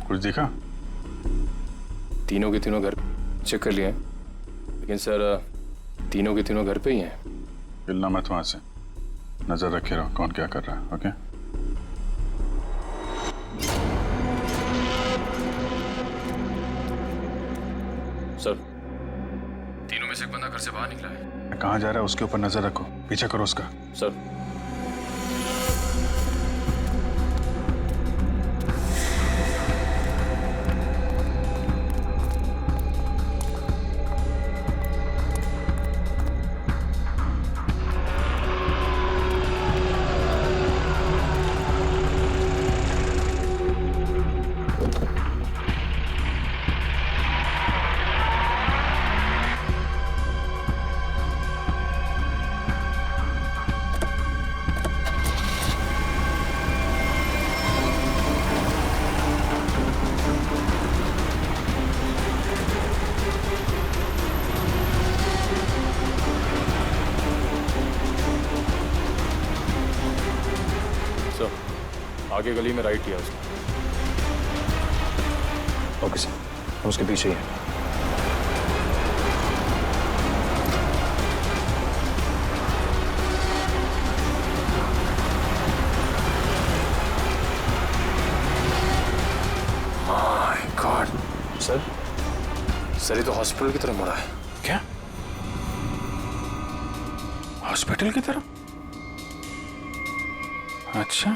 कुछ देखा? तीनों के तीनों घर चेक कर लिए हैं, लेकिन सर तीनों के तीनों घर पे ही हैं। हिलना मत वहां से, नजर रखे रहो कौन क्या कर रहा है। ओके? सर तीनों में से एक बंदा घर से बाहर निकला है। कहाँ जा रहा है उसके ऊपर नजर रखो, पीछा करो उसका। सर आगे गली में राइट किया उसने। ओके सर, हम उसके पीछे ही हैं। माय गॉड सर, सर ये तो हॉस्पिटल की तरफ मुड़ा है। क्या? हॉस्पिटल की तरफ? अच्छा,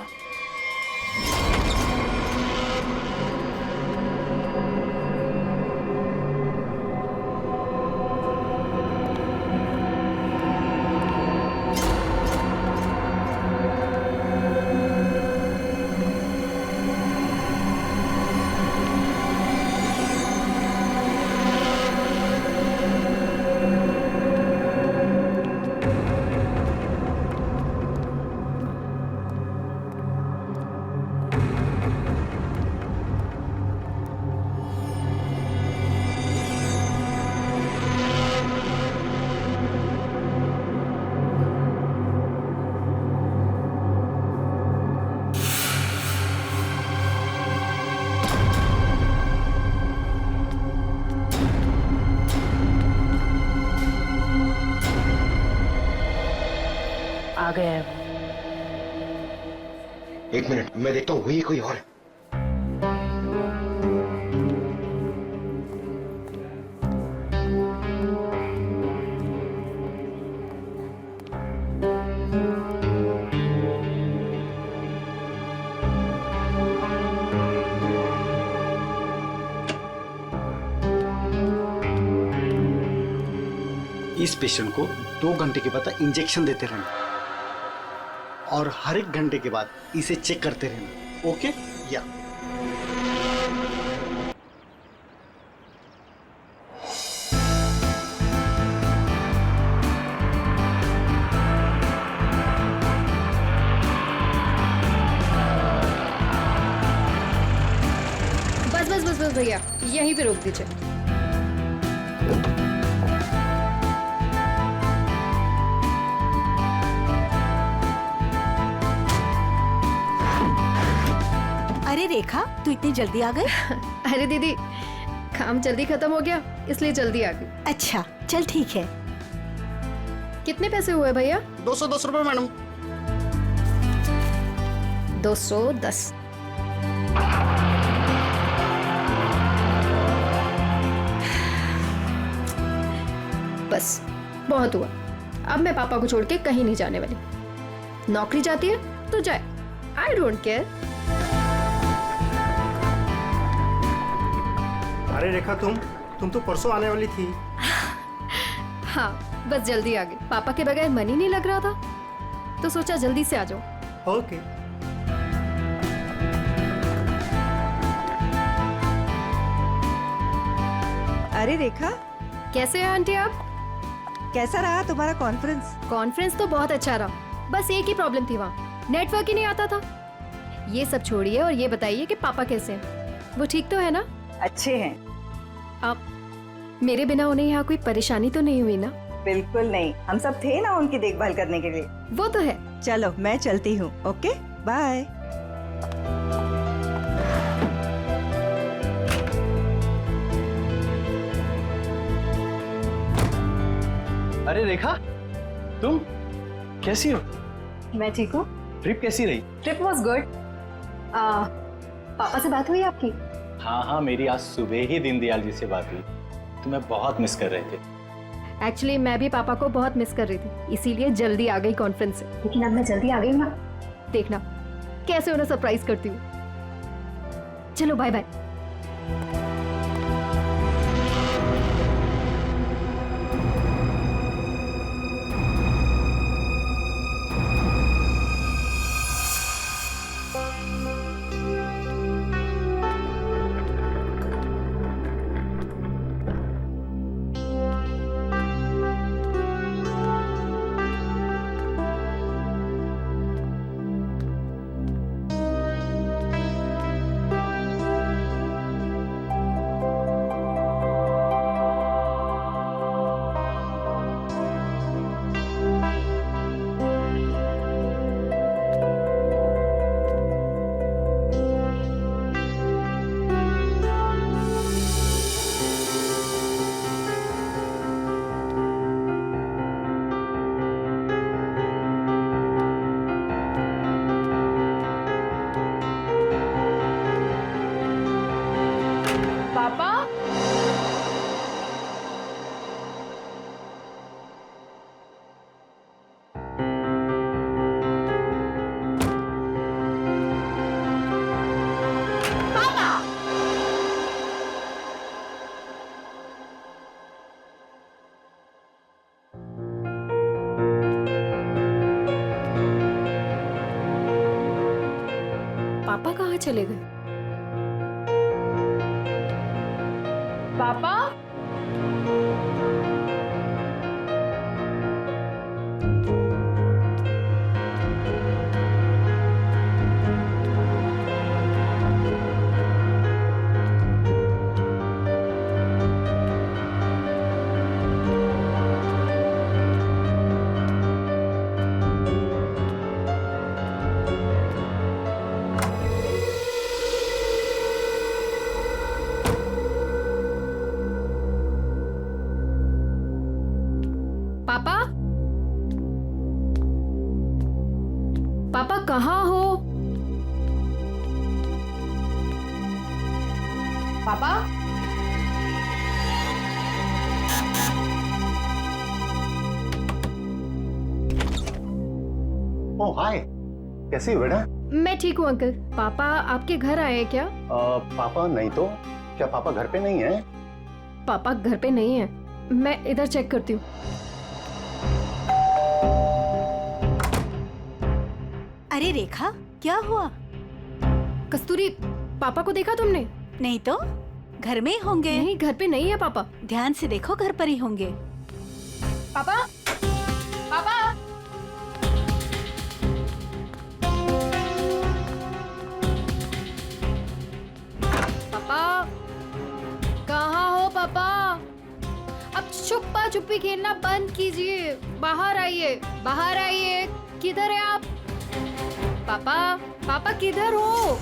आ गया है। एक मिनट, मैं देखता हूँ वही कोई और है। इस पेशेंट को 2 घंटे के बाद इंजेक्शन देते रहना और हर 1 घंटे के बाद इसे चेक करते रहना। ओके? या बस बस बस बस भैया, यहीं पे रोक दीजिए। अरे रेखा, तू इतनी जल्दी आ गई? अरे दीदी, काम जल्दी खत्म हो गया इसलिए जल्दी आ गई। अच्छा चल ठीक है। कितने पैसे हुए भैया? 210 रुपए मैडम। 210। बस बहुत हुआ, अब मैं पापा को छोड़ के कहीं नहीं जाने वाली। नौकरी जाती है तो जाए, आई डोंट केयर। अरे रेखा, तुम तो परसों आने वाली थी। हाँ, बस जल्दी आ गई। पापा के बगैर मन ही नहीं लग रहा था, तो सोचा जल्दी से आ जाओ। ओके। अरे रेखा, कैसे हैं आंटी आप? कैसा रहा तुम्हारा कॉन्फ्रेंस? कॉन्फ्रेंस तो बहुत अच्छा रहा, बस एक ही प्रॉब्लम थी, वहाँ नेटवर्क ही नहीं आता था। ये सब छोड़िए और ये बताइए कि पापा कैसे हैं? वो ठीक तो है ना? अच्छे हैं। आप मेरे बिना उन्हें यहाँ कोई परेशानी तो नहीं हुई ना? बिल्कुल नहीं, हम सब थे ना उनकी देखभाल करने के लिए। वो तो है। चलो मैं चलती हूँ। Okay bye. अरे रेखा, तुम कैसी हो? मैं ठीक हूँ। ट्रिप कैसी रही? Trip was good. पापा से बात हुई आपकी? हाँ, मेरी आज सुबह ही दीनदयाल जी से बात हुई। तुम्हें बहुत मिस कर रहे थे। एक्चुअली मैं भी पापा को बहुत मिस कर रही थी, इसीलिए जल्दी आ गई कॉन्फ्रेंस से। लेकिन अब मैं जल्दी आ गई हूँ ना, देखना कैसे उन्हें सरप्राइज करती हूँ। चलो बाय बाय। पापा, पापा कहाँ चले गए? पापा, पापा, पापा कहाँ हो? पापा, ओह हाय, कैसी हो बेटा? मैं ठीक हूँ अंकल। पापा आपके घर आए हैं क्या? पापा नहीं तो क्या पापा घर पे नहीं है? पापा घर पे नहीं है, मैं इधर चेक करती हूँ। अरे रेखा, क्या हुआ? कस्तूरी, पापा को देखा तुमने? नहीं तो, घर में ही होंगे। नहीं, घर पे नहीं है पापा। ध्यान से देखो, घर पर ही होंगे। पापा, पापा, पापा, कहाँ हो पापा? अब छुपा छुपी खेलना बंद कीजिए, बाहर आइए, बाहर आइए। किधर है आप? पापा, पापा किधर हो?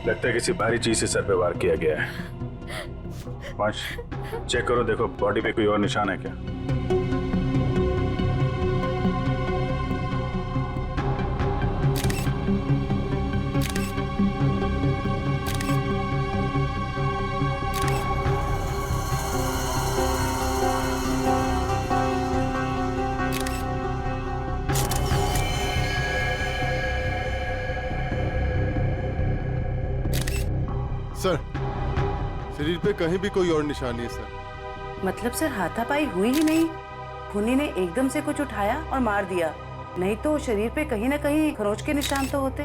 लगता है किसी भारी चीज से सर पे वार किया गया है। पांच चेक करो, देखो बॉडी पे कोई और निशान है क्या। सर, शरीर पे कहीं भी कोई और निशान नहीं है सर। मतलब सर हाथापाई हुई ही नहीं, खूनी ने एकदम से कुछ उठाया और मार दिया, नहीं तो शरीर पे कहीं ना कहीं खरोच के निशान तो होते।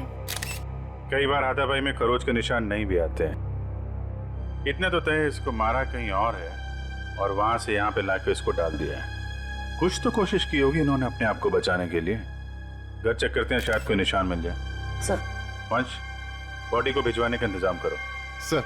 कई बार हाथापाई में खरोच के निशान नहीं भी आते हैं। इतने तो तय इसको मारा कहीं और है और वहां से यहाँ पे लाके इसको डाल दिया है। कुछ तो कोशिश की होगी इन्होंने अपने आप को बचाने के लिए। घर चेक करते हैं, शायद कोई निशान मिल जाए। सर पंच, बॉडी को भिजवाने का इंतजाम करो। सर,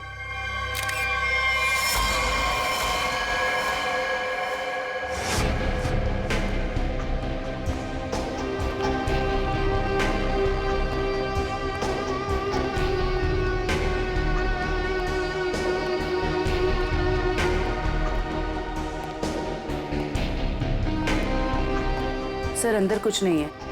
सर अंदर कुछ नहीं है।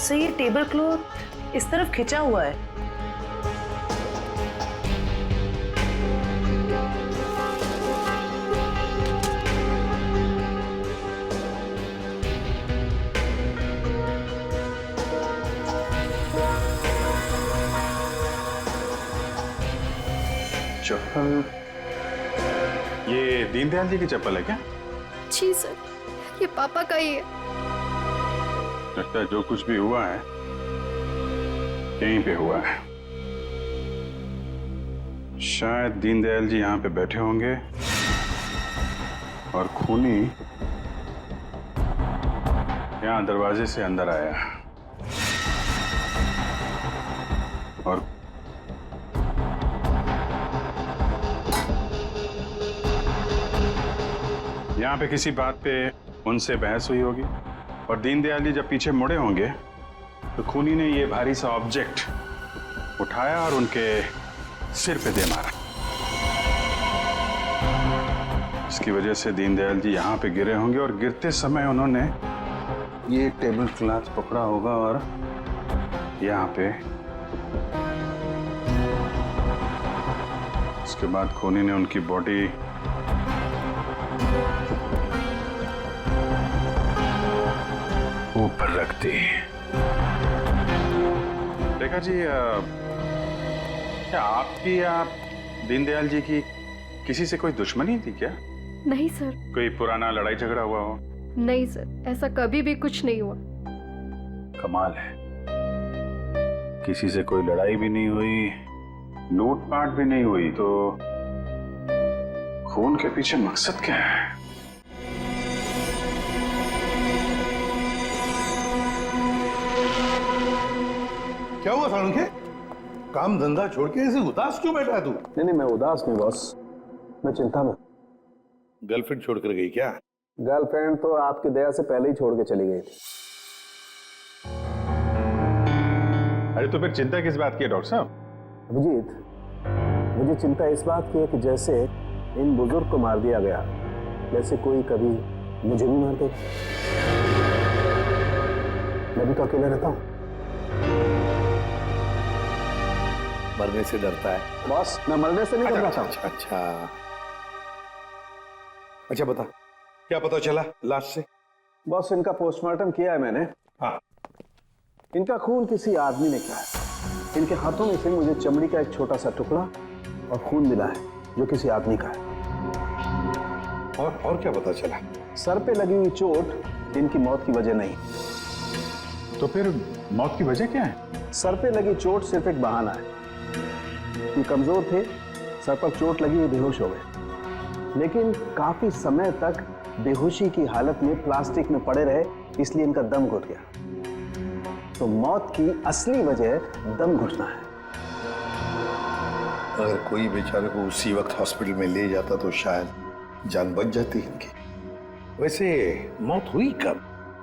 सर ये टेबल क्लॉथ इस तरफ खिंचा हुआ है। चप्पल, ये दीनदयाल जी की चप्पल है क्या? जी सर, ये पापा का ही है। लगता है जो कुछ भी हुआ है यहीं पे हुआ है। शायद दीनदयाल जी यहाँ पे बैठे होंगे और खूनी यहाँ दरवाजे से अंदर आया और यहाँ पे किसी बात पे उनसे बहस हुई होगी और दीनदयाल जी जब पीछे मुड़े होंगे तो खूनी ने ये भारी सा ऑब्जेक्ट उठाया और उनके सिर पे दे मारा। इसकी वजह से दीनदयाल जी यहाँ पे गिरे होंगे और गिरते समय उन्होंने ये टेबल क्लॉथ पकड़ा होगा और यहाँ पे उसके बाद खूनी ने उनकी बॉडी ऊपर रख दी। देखा जी, क्या आपकी या दीनदयाल जी की किसी से कोई दुश्मनी थी क्या? नहीं सर। कोई पुराना लड़ाई झगड़ा हुआ हो? नहीं सर, ऐसा कभी भी कुछ नहीं हुआ। कमाल है, किसी से कोई लड़ाई भी नहीं हुई, लूटपाट भी नहीं हुई, तो खून के पीछे मकसद क्या है? क्या हुआ सालुंखे? काम धंधा छोड़ के ऐसे उदास क्यों बैठा है तू? नहीं, मैं उदास नहीं बॉस, मैं चिंता में। गर्लफ्रेंड छोड़कर गई क्या? गर्लफ्रेंड तो आपकी दया से पहले ही छोड़ के चली गई थी। अरे तो फिर चिंता किस बात की है डॉक्टर साहब? अभिजीत, मुझे चिंता इस बात की है कि जैसे इन बुजुर्ग को मार दिया गया, वैसे कोई कभी मुझे भी मार देगा। मैं भी तो अकेले रहता हूँ। मरने से डरता है बॉस, मैं मरने से नहीं डर रहा था। अच्छा बता, क्या पता चला लाश से? बॉस, इनका पोस्टमार्टम किया है मैंने। हाँ, इनका खून किसी आदमी ने किया है। इनके हाथों में से मुझे चमड़ी का एक छोटा सा टुकड़ा और खून मिला है जो किसी आदमी का है। और क्या पता चला? सर पे लगी हुई चोट इनकी मौत की वजह नहीं। तो फिर मौत की वजह क्या है? सर पे लगी चोट सिर्फ एक बहाना है। ये कमजोर थे, सर पर चोट लगी, ये बेहोश हो गए, लेकिन काफी समय तक बेहोशी की हालत में प्लास्टिक में पड़े रहे, इसलिए इनका दम घुट गया। तो मौत की असली वजह दम घुटना है। अगर कोई बेचारे को उसी वक्त हॉस्पिटल में ले जाता तो शायद जान बच जाती इनकी। वैसे मौत हुई कब,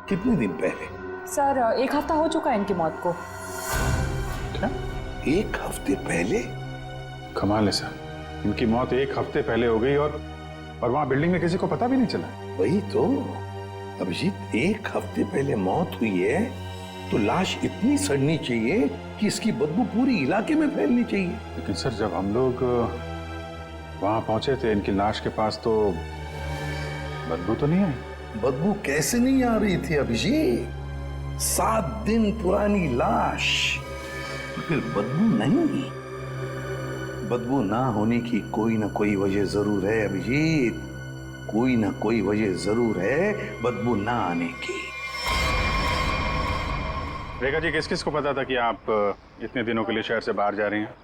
कितने दिन पहले? सर 1 हफ्ता हो चुका है इनकी मौत को। क्या 1 हफ्ते पहले? कमाल है सर, इनकी मौत 1 हफ्ते पहले हो गई और वहां बिल्डिंग में किसी को पता भी नहीं चला। वही तो अभिजीत, 1 हफ्ते पहले मौत हुई है तो लाश इतनी सड़नी चाहिए कि इसकी बदबू पूरी इलाके में फैलनी चाहिए। लेकिन सर जब हम लोग वहां पहुंचे थे इनकी लाश के पास तो बदबू तो नहीं आई। बदबू कैसे नहीं आ रही थी अभिजीत? 7 दिन पुरानी लाश, फिर बदबू नहीं? बदबू ना होने की कोई ना कोई वजह जरूर है अभिजीत, कोई ना कोई वजह जरूर है बदबू ना आने की। रेखा जी, किस किस को पता था कि आप इतने दिनों के लिए शहर से बाहर जा रही हैं?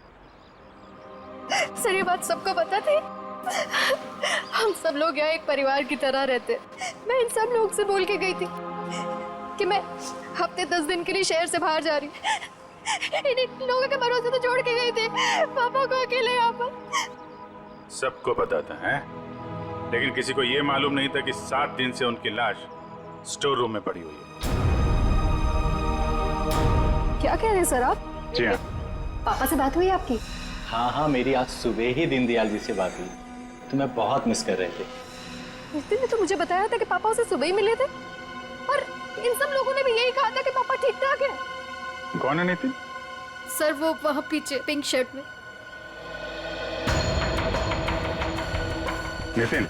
सर ये बात सबको पता थी। हम सब लोग यहाँ एक परिवार की तरह रहते। मैं इन सब लोग से बोल के गई थी कि मैं हफ्ते 10 दिन के लिए शहर से बाहर जा रही हूँ। इन लोगों के भरोसे तो छोड़ के गई थी पापा को अकेले यहाँ पर। सबको पता था हैं? लेकिन किसी को ये मालूम नहीं था कि 7 दिन से उनकी लाश स्टोर रूम में पड़ी हुई है। क्या कह रहे हैं सर आप? जी हाँ। पापा से बात हुई आपकी? हाँ हाँ, मेरी आज सुबह ही दीनदयाल जी से बात हुई। तुम्हें बहुत मिस कर रहे थे। नितिन ने तो मुझे बताया था कि पापा उसे सुबह ही मिले थे और इन सब लोगों ने भी यही कहा था कि पापा ठीक ठाक है। कौन है नितिन? सर वो वहाँ पीछे पिंक शर्ट में। नितिन,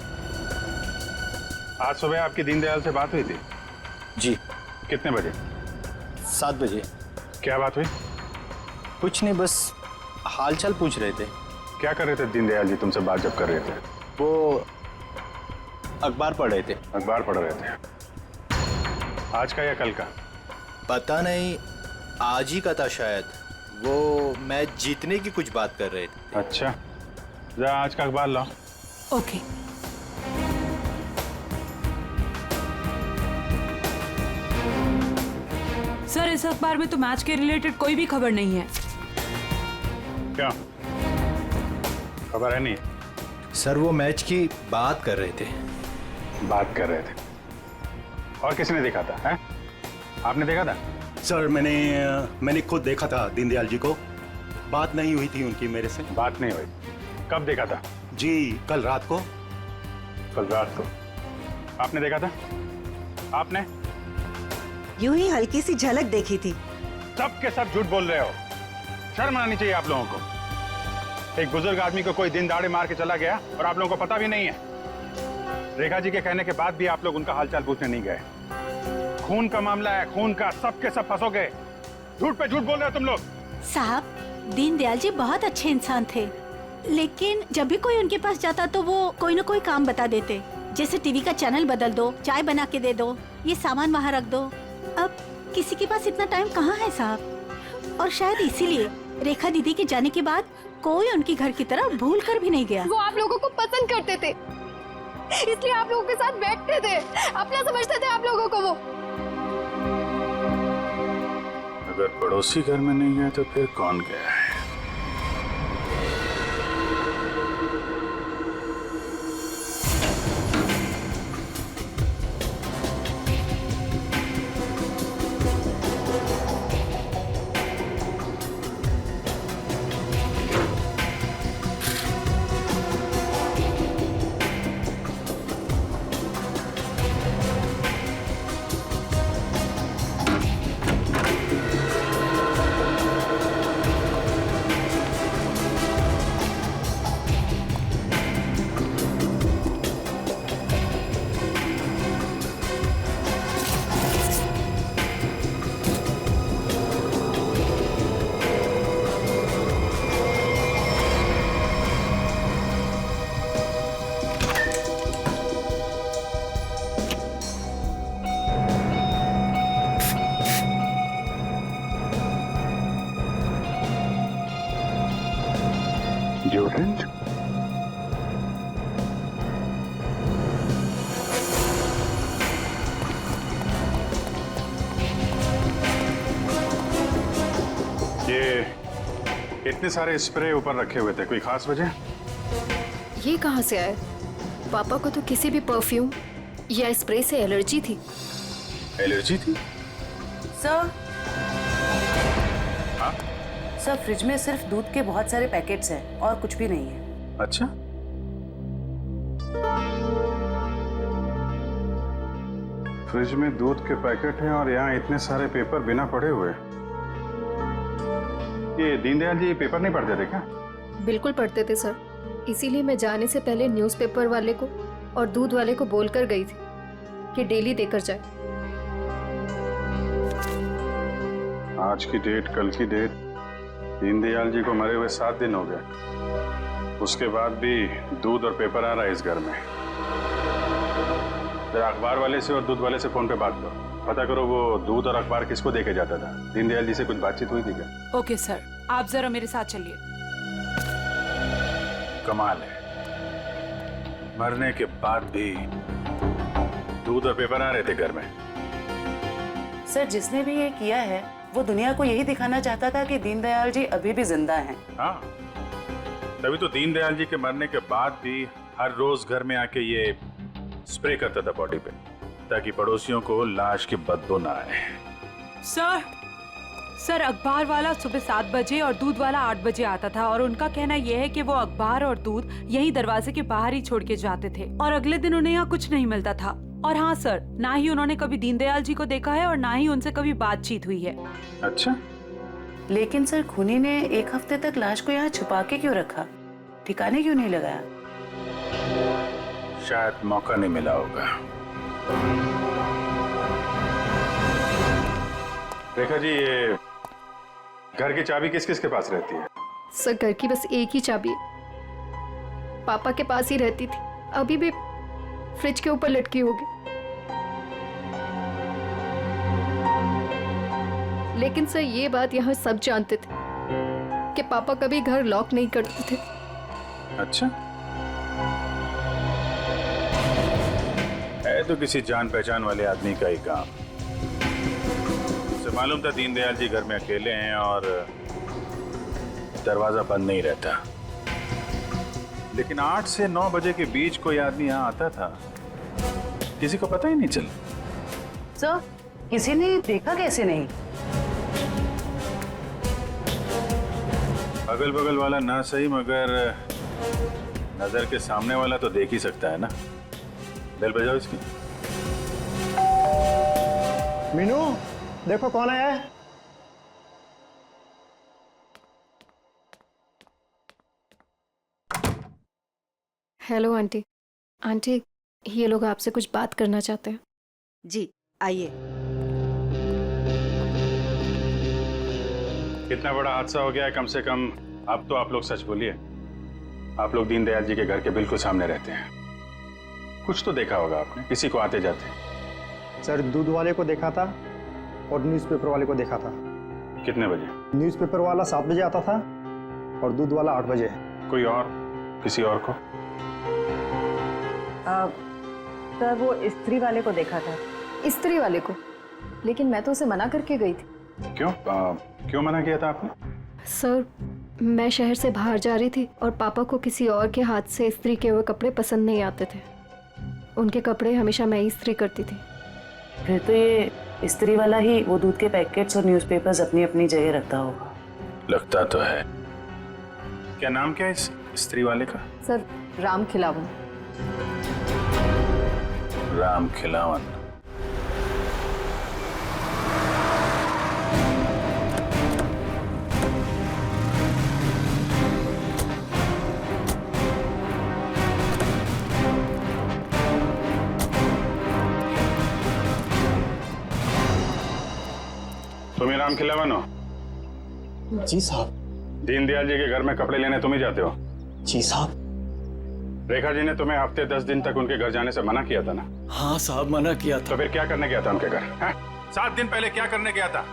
आज सुबह आपकी दीनदयाल से बात हुई थी? जी। कितने बजे? 7 बजे। क्या बात हुई? कुछ नहीं, बस हालचाल पूछ रहे थे। क्या कर रहे थे दीनदयाल जी तुमसे बात जब कर रहे थे? वो अखबार पढ़ रहे थे। अखबार पढ़ रहे थे? आज का या कल का? पता नहीं, आज ही का था शायद। वो मैच जीतने की कुछ बात कर रहे थे। अच्छा, जा आज का अखबार लाओ। ओके। सर इस अखबार में तो मैच के रिलेटेड कोई भी खबर नहीं है। क्या खबर है? नहीं सर, वो मैच की बात कर रहे थे। बात कर रहे थे? और किसने देखा था? हैं? आपने देखा था? सर मैंने खुद देखा था दीनदयाल जी को। बात नहीं हुई थी उनकी मेरे से। बात नहीं हुई? कब देखा था? जी कल रात को। कल रात को आपने देखा था? आपने? यूं ही हल्की सी झलक देखी थी। सब के सब झूठ बोल रहे हो। शर्म आनी चाहिए आप लोगों को। एक बुजुर्ग आदमी को कोई दिन दाड़े मार के चला गया और आप लोगों को पता भी नहीं है। रेखा जी के कहने के बाद भी आप लोग उनका हालचाल पूछने नहीं गए। खून का मामला है, खून का। सब के सब फंसोगे। झूठ पे झूठ बोल रहे हो तुम लोग। साहब, दीनदयाल जी बहुत अच्छे इंसान थे, लेकिन जब भी कोई उनके पास जाता तो वो कोई ना कोई काम बता देते, जैसे टीवी का चैनल बदल दो, चाय बना के दे दो, ये सामान वहाँ रख दो। अब किसी के पास इतना टाइम कहाँ है साहब? और शायद इसीलिए रेखा दीदी के जाने के बाद कोई उनकी घर की तरह भूल कर भी नहीं गया। वो आप लोगों को पसंद करते थे, इसलिए आप लोगों के साथ बैठते थे, अपना समझते थे आप लोगों को वो। अगर पड़ोसी घर में नहीं है तो फिर कौन गया है? ड्यूरेंट? ये इतने सारे स्प्रे ऊपर रखे हुए थे, कोई खास वजह? ये कहाँ से आए? पापा को तो किसी भी परफ्यूम या स्प्रे से एलर्जी थी। एलर्जी थी? सर, हाँ? सर फ्रिज में सिर्फ दूध के बहुत सारे पैकेट्स हैं और कुछ भी नहीं है। अच्छा, फ्रिज में दूध के पैकेट हैं और यहाँ इतने सारे पेपर बिना पढ़े हुए। ये दीनदयाल जी पेपर नहीं पढ़ते थे क्या? बिल्कुल पढ़ते थे सर, इसीलिए मैं जाने से पहले न्यूज़पेपर वाले को और दूध वाले को बोलकर गई थी कि डेली देकर जाए। आज की डेट, कल की डेट, दीनदयाल जी को मरे हुए 7 दिन हो गए। उसके बाद भी दूध और पेपर आ रहा है इस घर में। जरा अखबार वाले से और दूध वाले से फोन पे बात करो, पता करो वो दूध और अखबार किसको देके जाता था। दीनदयाल जी से कुछ बातचीत हुई थी क्या? ओके सर, आप जरा मेरे साथ चलिए। कमाल है, मरने के बाद भी दूध और पेपर आ रहे थे घर में। सर, जिसने भी ये किया है वो दुनिया को यही दिखाना चाहता था कि दीनदयाल जी अभी भी जिंदा हैं। हाँ, तभी तो दीनदयाल जी के मरने के बाद भी हर रोज घर में आके ये स्प्रे करता था बॉडी पे, ताकि पड़ोसियों को लाश की बदबू ना आए। सर अखबार वाला सुबह 7 बजे और दूध वाला 8 बजे आता था और उनका कहना यह है कि वो अखबार और दूध यही दरवाजे के बाहर ही छोड़ के जाते थे और अगले दिन उन्हें यहाँ कुछ नहीं मिलता था। और हाँ सर, ना ही उन्होंने कभी दीनदयाल जी को देखा है और ना ही उनसे कभी बातचीत हुई है। अच्छा, लेकिन सर खूनी ने 1 हफ्ते तक लाश को यहाँ छुपा के क्यों रखा? ठिकाने क्यों नहीं लगाया? शायद मौका नहीं मिला होगा। रेखा जी, ये घर की चाबी किस किस के पास रहती है? सर, घर की बस एक ही चाबी है, पापा के पास ही रहती थी, अभी भी फ्रिज के ऊपर लटकी होगी। लेकिन सर ये बात यहाँ सब जानते थे कि पापा कभी घर लॉक नहीं करते थे। अच्छा, है तो किसी जान पहचान वाले आदमी का ही काम। उसे मालूम था दीनदयाल जी घर में अकेले हैं और दरवाजा बंद नहीं रहता, लेकिन 8 से 9 बजे के बीच कोई आदमी यहाँ आता था, किसी को पता ही नहीं चला। सर, किसी ने देखा कैसे नहीं? अगल बगल वाला ना सही, मगर नजर के सामने वाला तो देख ही सकता है ना। बेल बजाओ इसकी। मीनू, देखो कौन आया है। Hello aunty. आंटी, ये लोग आपसे कुछ बात करना चाहते हैं। जी आइए। इतना बड़ा हादसा हो गया है, कम से कम अब तो आप लोग सच बोलिए। आप लोग दीनदयाल जी के घर के बिल्कुल सामने रहते हैं, कुछ तो देखा होगा आपने, किसी को आते जाते। सर, दूध वाले को देखा था और न्यूज़पेपर वाले को देखा था। कितने बजे? न्यूज़पेपर वाला 7 बजे आता था और दूध वाला 8 बजे। कोई और, किसी और को? सर, वो स्त्री वाले को देखा था। स्त्री वाले को? लेकिन मैं तो उसे मना करके गई थी। क्यों? क्यों मना किया था आपने? सर, मैं शहर से बाहर जा रही थी और पापा को किसी और के हाथ से इस्त्री किए हुए कपड़े पसंद नहीं आते थे। उनके कपड़े हमेशा मैं ही इस्त्री करती थी। फिर तो ये स्त्री वाला ही वो दूध के पैकेट्स और न्यूज़पेपर्स अपनी अपनी जगह रखता होगा। लगता तो है। क्या नाम क्या है इस स्त्री वाले का? सर, राम खिलावन। राम खिलावन। तुम ही राम खिलावन हो? जी साहब। दीनदयाल जी के घर में कपड़े लेने तुम ही जाते हो? जी साहब। रेखा जी ने तुम्हें हफ्ते 10 दिन तक उनके घर जाने से मना किया था ना? हाँ साहब, मना किया था। तो फिर क्या करने गया था उनके घर? 7 दिन पहले क्या करने गया था?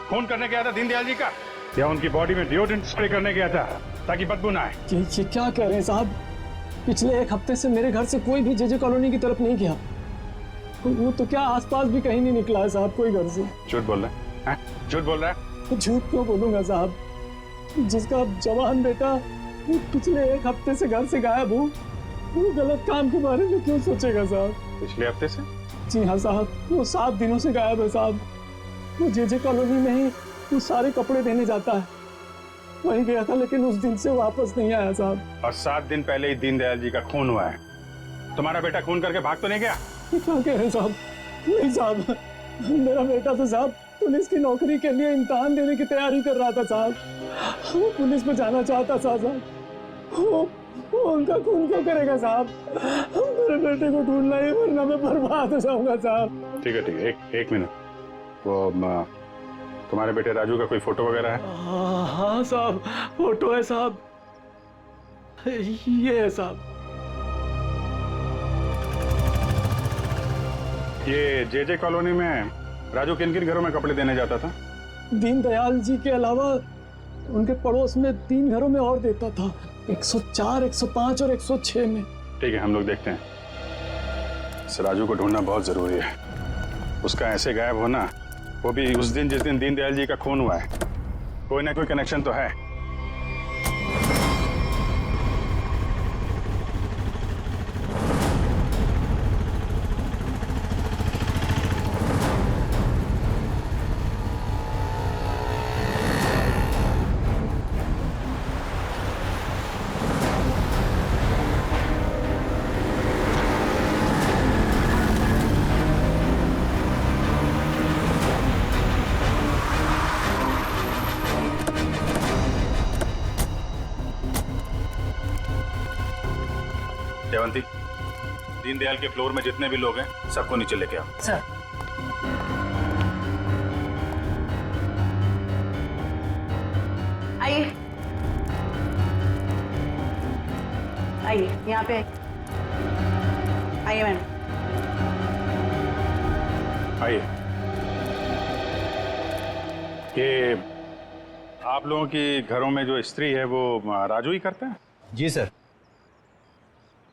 खून करने गया था दीनदयाल जी का, या उनकी बॉडी में डिओड्रेंट स्प्रे करने गया था ताकि बदबू ना आए? ये क्या कह रहे हैं साहब? पिछले 1 हफ्ते से मेरे घर से कोई भी जेजे कॉलोनी की तरफ नहीं गया। वो तो क्या आसपास भी कहीं नहीं निकला है साहब, कोई घर से। झूठ बोल रहा है? झूठ बोल रहा है? झूठ क्यों बोलूंगा साहब? जिसका जवान बेटा पिछले 1 हफ्ते से घर से गायब हो, वो गलत काम के बारे में क्यों सोचेगा साहब? पिछले हफ्ते से? जी हाँ साहब, वो 7 दिनों से गायब है साहब। वो जे कॉलोनी में ही वो सारे कपड़े देने जाता है, वहीं गया था, लेकिन उस दिन से वापस नहीं आया साहब। और 7 दिन पहले ही दीनदयाल जी का खून हुआ है। तुम्हारा बेटा खून करके भाग तो नहीं गया? क्या कह रहे हैं साहब? नहीं साहब, मेरा बेटा तो साहब पुलिस की नौकरी के लिए इम्तिहान देने की तैयारी कर रहा था साहब। वो पुलिस में जाना चाहता था साहब। वो उनका खून क्यों करेगा साहब? मेरे बेटे को ढूंढना ही, वरना मैं बर्बाद हो जाऊंगा साहब। ठीक है, एक मिनट। वो तुम्हारे बेटे राजू का कोई फोटो वगैरह है? हाँ साहब, फोटो है साहब, ये है साहब। ये जे कॉलोनी में राजू किन किन घरों में कपड़े देने जाता था? दीनदयाल जी के अलावा उनके पड़ोस में 3 घरों में और देता था, 104, 105 और 106 में। ठीक है, हम लोग देखते हैं। इस राजू को ढूंढना बहुत जरूरी है। उसका ऐसे गायब होना, वो भी उस दिन जिस दिन दीनदयाल जी का खून हुआ है, कोई ना कोई कनेक्शन तो है। जयवंती, दीनदयाल के फ्लोर में जितने भी लोग हैं सबको नीचे लेके आओ। सर। आइए आइए, यहाँ पे आइए मैम। आइए। ये आप लोगों की घरों में जो स्त्री है वो राजू ही करता है? जी सर।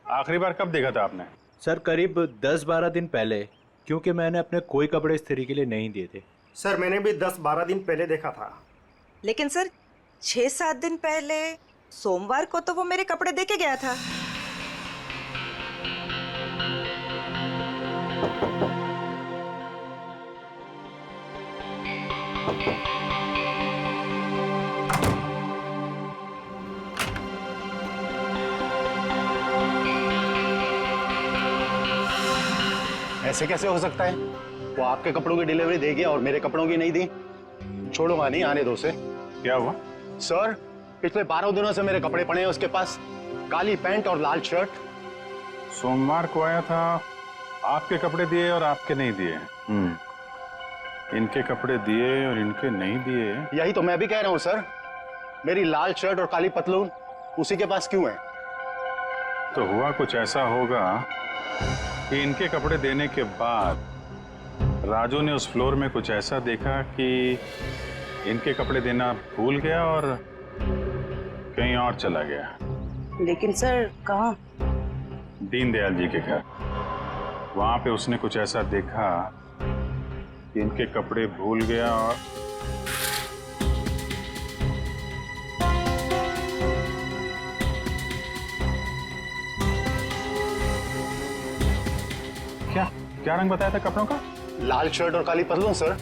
आखिरी बार कब देखा था आपने? सर करीब 10-12 दिन पहले, क्योंकि मैंने अपने कोई कपड़े इस्त्री के लिए नहीं दिए थे। सर मैंने भी 10-12 दिन पहले देखा था। लेकिन सर 6-7 दिन पहले सोमवार को तो वो मेरे कपड़े दे के गया था। ऐसे कैसे हो सकता है? वो आपके कपड़ों की डिलीवरी दे गया और मेरे कपड़ों की नहीं दी। छोड़ूंगा नहीं, आने दो उसे। क्या हुआ? सर पिछले 12 दिनों से मेरे कपड़े पड़े हैं उसके पास, काली पैंट और लाल शर्ट। सोमवार को आया था, आपके कपड़े दिए और आपके नहीं दिए। इनके कपड़े दिए और इनके नहीं दिए। यही तो मैं भी कह रहा हूँ सर, मेरी लाल शर्ट और काली पतलून उसी के पास क्यों है? तो हुआ कुछ ऐसा होगा कि इनके कपड़े देने के बाद राजू ने उस फ्लोर में कुछ ऐसा देखा कि इनके कपड़े देना भूल गया और कहीं और चला गया। लेकिन सर कहाँ? दीनदयाल जी के घर। वहां पे उसने कुछ ऐसा देखा कि इनके कपड़े भूल गया और क्या रंग बताया था कपड़ों का? लाल शर्ट और काली पतलून सर।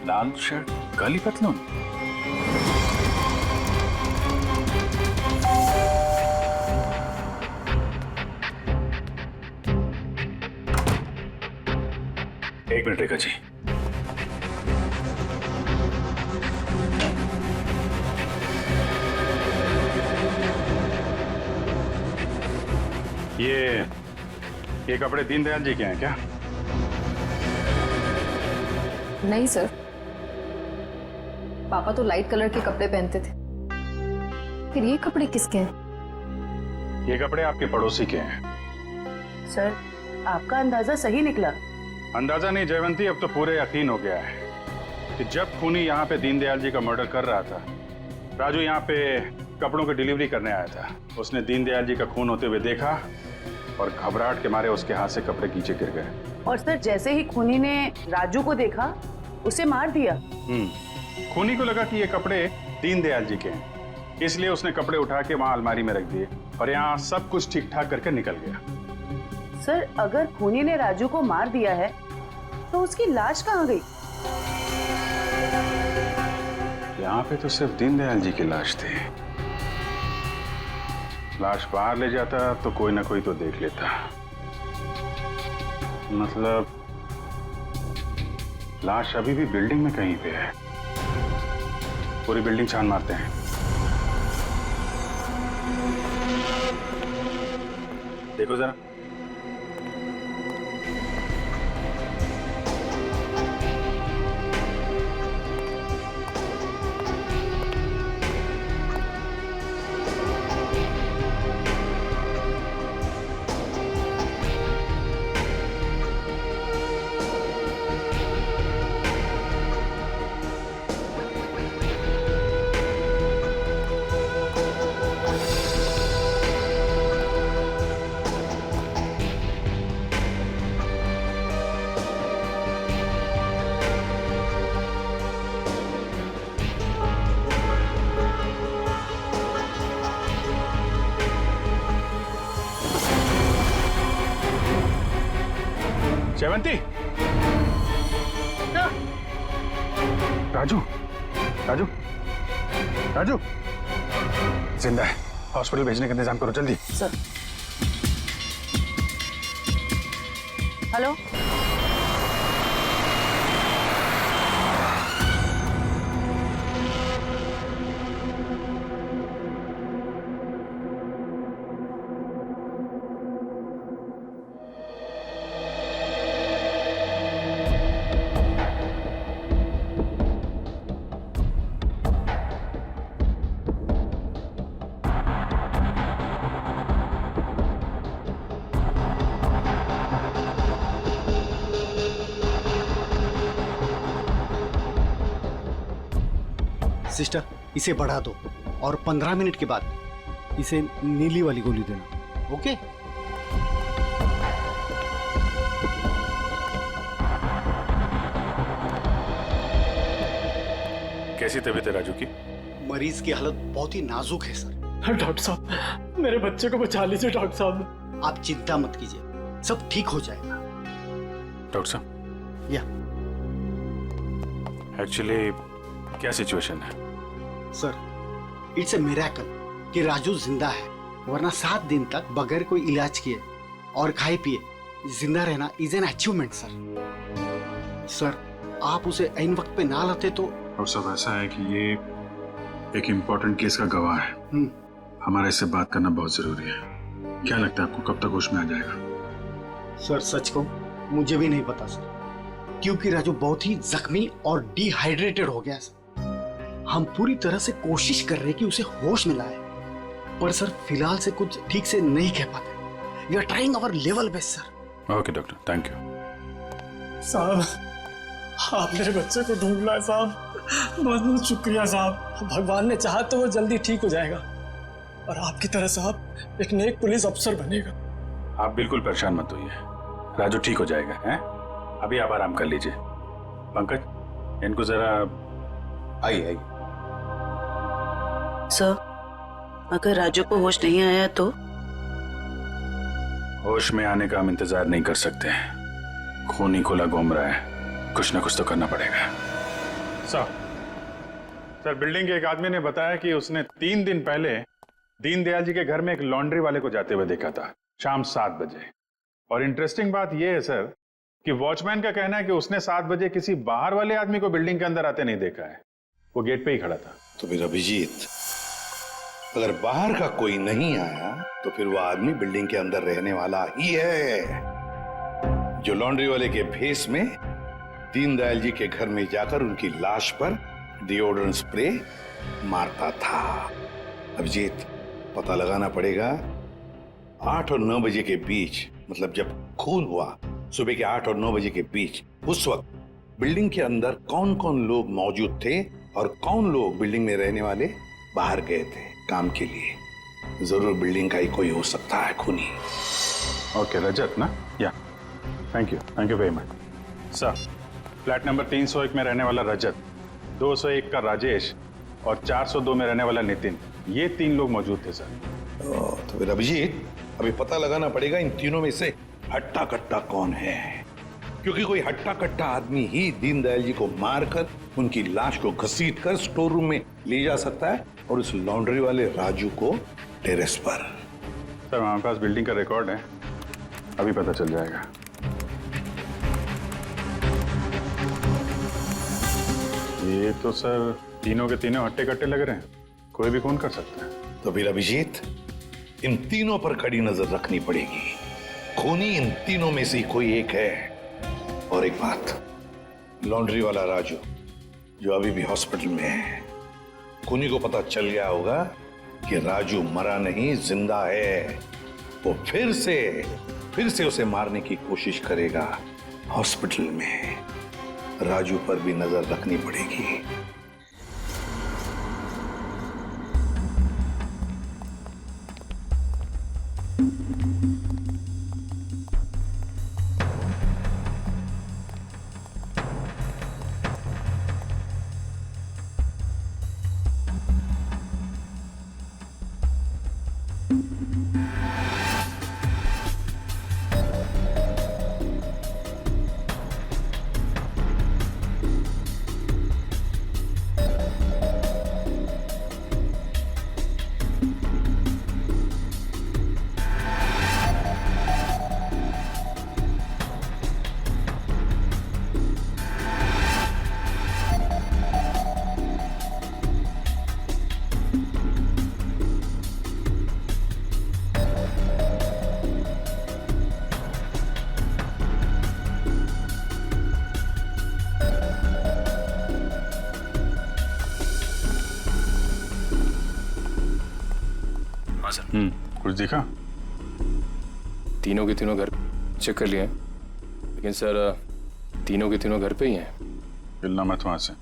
लाल शर्ट काली पतलून? एक मिनट रेखा जी। ये कपड़े दीनदयाल जी के हैं क्या? नहीं सर, पापा तो लाइट कलर के कपड़े पहनते थे। फिर ये कपड़े किसके हैं? ये कपड़े आपके पड़ोसी के हैं। सर आपका अंदाजा सही निकला। अंदाजा नहीं जयवंती, अब तो पूरे यकीन हो गया है कि जब खूनी यहाँ पे दीनदयाल जी का मर्डर कर रहा था, राजू यहाँ पे कपड़ों की डिलीवरी करने आया था। उसने दीनदयाल जी का खून होते हुए देखा और घबराहट के मारे उसके हाथ से कपड़े नीचे गिर गए। और सर जैसे ही खूनी ने राजू को देखा, उसे मार दिया। खूनी को लगा कि ये कपड़े दीनदयाल जी के हैं, इसलिए उसने कपड़े उठा के वहां अलमारी में रख दिए और यहाँ सब कुछ ठीक ठाक करके निकल गया। सर, अगर खूनी ने राजू को मार दिया है तो उसकी लाश कहाँ गई? यहाँ पे तो सिर्फ दीनदयाल जी की लाश थी। लाश बाहर ले जाता तो कोई ना कोई तो देख लेता। मतलब लाश अभी भी बिल्डिंग में कहीं पे है। पूरी बिल्डिंग छान मारते हैं। देखो जरा। जयवंती, राजू, राजू, राजू, जिंदा है। हॉस्पिटल भेजने का इंतजाम करो जल्दी। सर। हेलो। सिस्टर, इसे बढ़ा दो और 15 मिनट के बाद इसे नीली वाली गोली देना। ओके? कैसी तबीयत है राजू की? मरीज की हालत बहुत ही नाजुक है सर। डॉक्टर साहब, मेरे बच्चे को बचा लीजिए डॉक्टर साहब। आप चिंता मत कीजिए, सब ठीक हो जाएगा। डॉक्टर साहब, या एक्चुअली क्या सिचुएशन है? सर, इट्स ए मिरेकल कि राजू जिंदा है, वरना 7 दिन तक बगैर कोई इलाज किए और खाए पिए जिंदा रहना is an achievement sir. Sir, आप उसे ऐन वक्त पे ना लाते तो। और सब ऐसा है कि ये एक इम्पोर्टेंट केस का गवाह है। हमारा इससे बात करना बहुत जरूरी है। क्या लगता है आपको कब तक होश में आ जाएगा? सर सच को मुझे भी नहीं पता सर, क्योंकि राजू बहुत ही जख्मी और डिहाइड्रेटेड हो गया सर। हम पूरी तरह से कोशिश कर रहे हैं कि उसे होश में लाए, पर सर फिलहाल से कुछ ठीक से नहीं कह पाते। We are trying our level best sir. Okay doctor, thank you. साहब, आप मेरे बच्चे को ढूंढ लाए साहब। बहुत बहुत शुक्रिया साहब। भगवान ने चाहा तो वो जल्दी ठीक हो जाएगा और आपकी तरह साहब एक नेक पुलिस अफसर बनेगा। आप बिल्कुल परेशान मत होइए, राजू ठीक हो जाएगा। हैं? अभी आप आराम कर लीजिए। पंकज, इनको जरा आइए। सर, अगर राजू को होश नहीं आया तो? होश में आने का हम इंतजार नहीं कर सकते। खूनी खुला घूम रहा है, कुछ ना कुछ तो करना पड़ेगा। सर, बिल्डिंग के एक आदमी ने बताया कि उसने 3 दिन पहले दीनदयाल जी के घर में एक लॉन्ड्री वाले को जाते हुए देखा था, शाम 7 बजे। और इंटरेस्टिंग बात यह है सर कि वॉचमैन का कहना है कि उसने 7 बजे किसी बाहर वाले आदमी को बिल्डिंग के अंदर आते नहीं देखा है। वो गेट पे ही खड़ा था। तो फिर अभिजीत, अगर बाहर का कोई नहीं आया तो फिर वो आदमी बिल्डिंग के अंदर रहने वाला ही है, जो लॉन्ड्री वाले के भेस में दीनदयाल जी के घर में जाकर उनकी लाश पर डिओड्रेंट स्प्रे मारता था। अभिजीत, पता लगाना पड़ेगा 8 और 9 बजे के बीच, मतलब जब खून हुआ सुबह के 8 और 9 बजे के बीच, उस वक्त बिल्डिंग के अंदर कौन कौन लोग मौजूद थे और कौन लोग बिल्डिंग में रहने वाले बाहर गए थे काम के लिए। जरूर बिल्डिंग का ही कोई हो सकता है खूनी। ओके रजत ना? या thank you very much sir. Flat number 301 में रहने वाला रजत 201 का राजेश और 402 में रहने वाला नितिन, ये 3 लोग मौजूद थे सर। तो फिर अभिजीत, अभी पता लगाना पड़ेगा इन तीनों में से हट्टा कट्टा कौन है, क्योंकि कोई हट्टा कट्टा आदमी ही दीनदयाल जी को मारकर उनकी लाश को घसीटकर स्टोर रूम में ले जा सकता है और उस लॉन्ड्री वाले राजू को टेरेस पर। सर हमारे पास बिल्डिंग का रिकॉर्ड है, अभी पता चल जाएगा। ये तो सर तीनों के तीनों हट्टे कट्टे लग रहे हैं, कोई भी खून कर सकता है। तो फिर अभिजीत, इन तीनों पर कड़ी नजर रखनी पड़ेगी। खूनी इन तीनों में से कोई एक है। और एक बात, लॉन्ड्री वाला राजू जो अभी भी हॉस्पिटल में है, खूनी को पता चल गया होगा कि राजू मरा नहीं, जिंदा है। वो फिर से उसे मारने की कोशिश करेगा। हॉस्पिटल में राजू पर भी नजर रखनी पड़ेगी। कुछ दिखा? तीनों के तीनों घर चेक कर लिए, लेकिन सर तीनों के तीनों घर पे ही हैं। हिलना मत वहां से,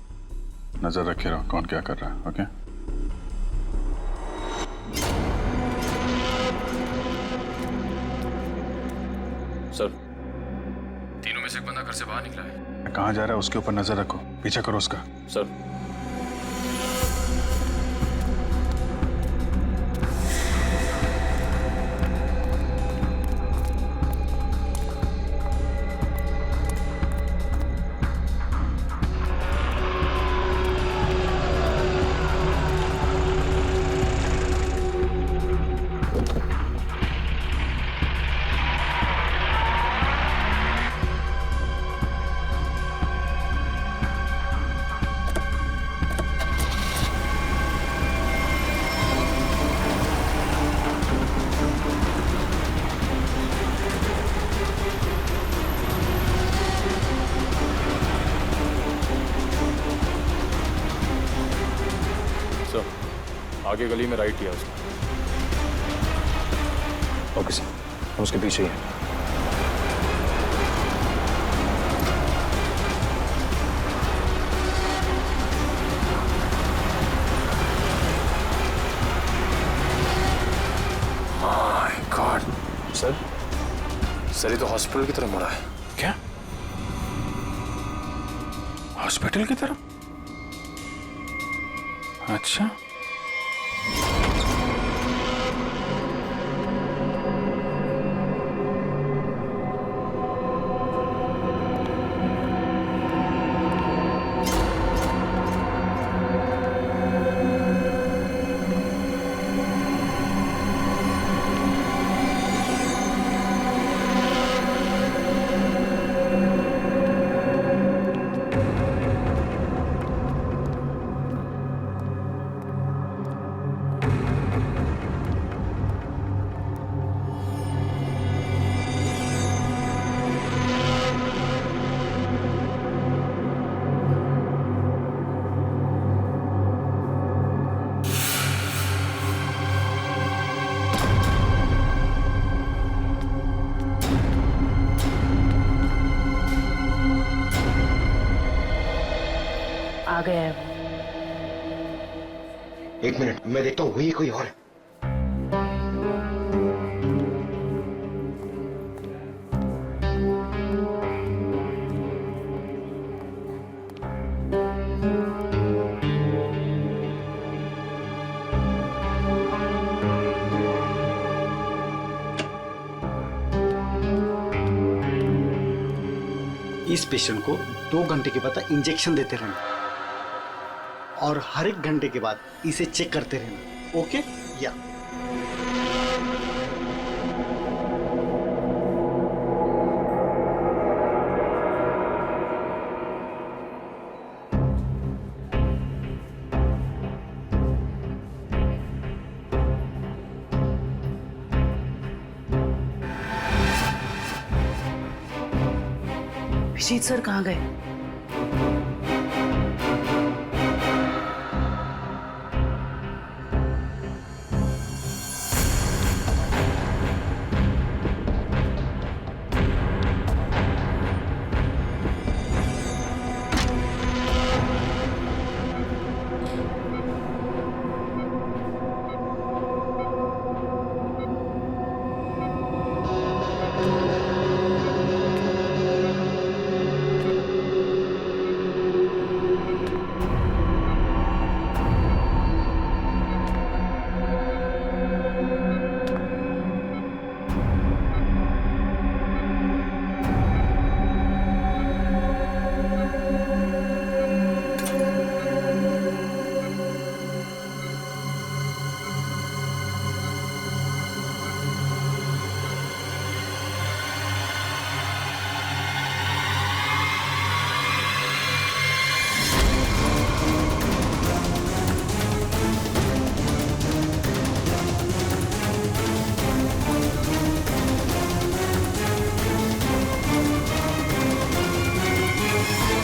नजर रखे रहो कौन क्या कर रहा है। ओके सर, तीनों में से एक बंदा घर से बाहर निकला है। कहाँ जा रहा है उसके ऊपर नजर रखो, पीछा करो उसका। सर आगे गली में राइट लिया उसने। ओके सर, हम उसके पीछे ही हैं। माय गॉड सर, सर ये तो हॉस्पिटल की तरफ मुड़ा है। क्या हॉस्पिटल की तरफ? अच्छा आ गया है। एक मिनट, मैं देखता हूँ वही कोई और है। इस पेशेंट को 2 घंटे के बाद इंजेक्शन देते रहना और हर 1 घंटे के बाद इसे चेक करते रहना। ओके या अभिजीत सर कहाँ गए?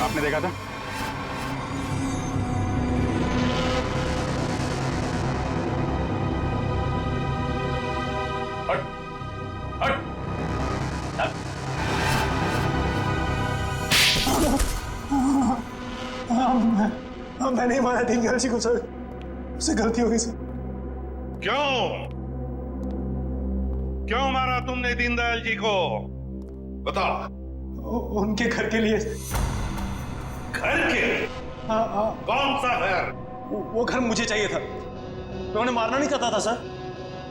आपने देखा था? हट, हट, हट। मैं नहीं मारा दीनदयाल जी को सर, उससे गलती हो गई सर। क्यों मारा तुमने दीनदयाल जी को? बताओ। उनके घर के लिए। घर के? हाँ। कौन सा घर? वो घर मुझे चाहिए था। मैं उन्हें मारना नहीं चाहता था सर,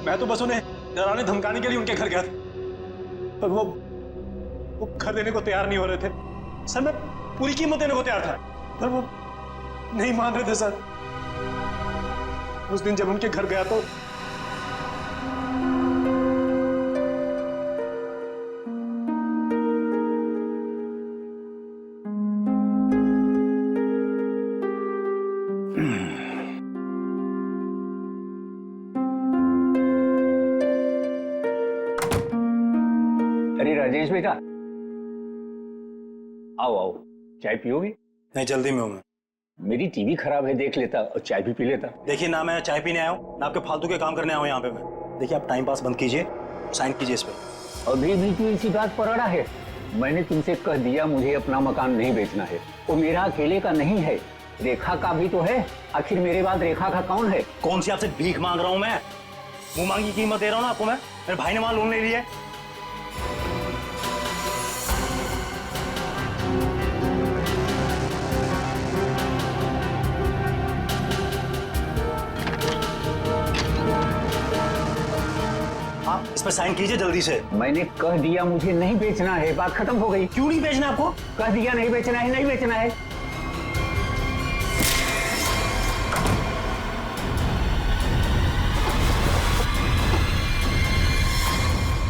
मैं तो बस उन्हें डराने धमकाने के लिए उनके घर गया था, पर वो घर देने को तैयार नहीं हो रहे थे सर। मैं पूरी कीमत देने को तैयार था, पर वो नहीं मान रहे थे सर। उस दिन जब उनके घर गया तो अरे राजेश बेटा, आओ आओ, चाय पियोगे? नहीं, जल्दी में हूं मैं। मेरी टीवी खराब है, देख लेता और चाय भी पी लेता। देखिए ना, मैं चाय पीने आया हूँ ना आपके फालतू के काम करने आया हूँ यहाँ पे मैं। देखिए आप टाइम पास बंद कीजिए, साइन कीजिए इस पे। अभी भी तू इसी बात पर अड़ा है? मैंने तुमसे कह दिया मुझे अपना मकान नहीं बेचना है। वो मेरा अकेले का नहीं है, रेखा का भी तो है। आखिर मेरे बाद रेखा का कौन है? कौन सी आपसे भीख मांग रहा हूँ मैं? मुंह मांगी कीमत दे रहा हूँ ना आपको मैं। मेरे भाई ने वहां लोन ले लिया है। आप इस पर साइन कीजिए जल्दी से। मैंने कह दिया मुझे नहीं बेचना है, बात खत्म हो गई। क्यों नहीं बेचना आपको? कह दिया नहीं बेचना है, नहीं बेचना है।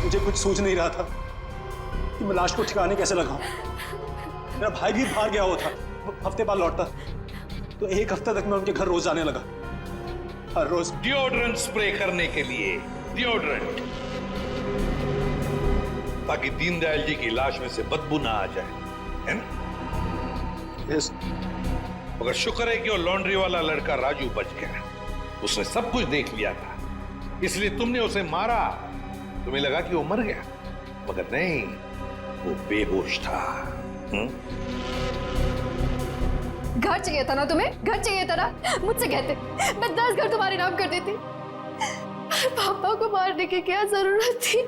मुझे कुछ सोच नहीं रहा था कि मैं लाश को ठिकाने कैसे लगाऊं। मेरा भाई भी बाहर गया हुआ था, हफ्ते बाद लौटता, तो 1 हफ्ता तक मैं उनके घर रोज जाने लगा, हर रोज। डिओड्रेंट स्प्रे करने के लिए, डिओड्रेंट, ताकि दीनदयाल जी की लाश में से बदबू ना आ जाए, है ना? यस। मगर शुक्र है कि वो लॉन्ड्री वाला लड़का राजू बच गया। उसने सब कुछ देख लिया था, इसलिए तुमने उसे मारा। तुम्हें लगा कि वो मर गया, मगर नहीं, वो बेहोश था। घर चाहिए था ना तुम्हें? घर चाहिए था ना? मुझसे कहते, मैं 10 घर तुम्हारे नाम कर देती। पापा को मारने की क्या जरूरत थी?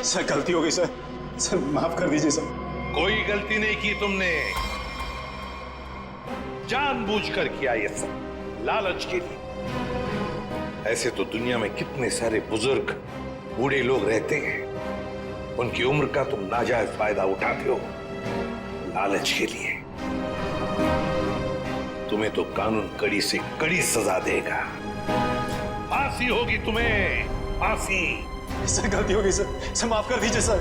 सर गलती हो गई सर, सर माफ कर दीजिए सर। कोई गलती नहीं की तुमने, जानबूझकर किया ये सब, लालच के लिए। ऐसे तो दुनिया में कितने सारे बुजुर्ग बूढ़े लोग रहते हैं, उनकी उम्र का तुम नाजायज फायदा उठाते हो लालच के लिए। तुम्हें तो कानून कड़ी से कड़ी सजा देगा, फांसी होगी तुम्हें, फांसी। सर गलती हो गई सर, माफ कर दीजिए सर।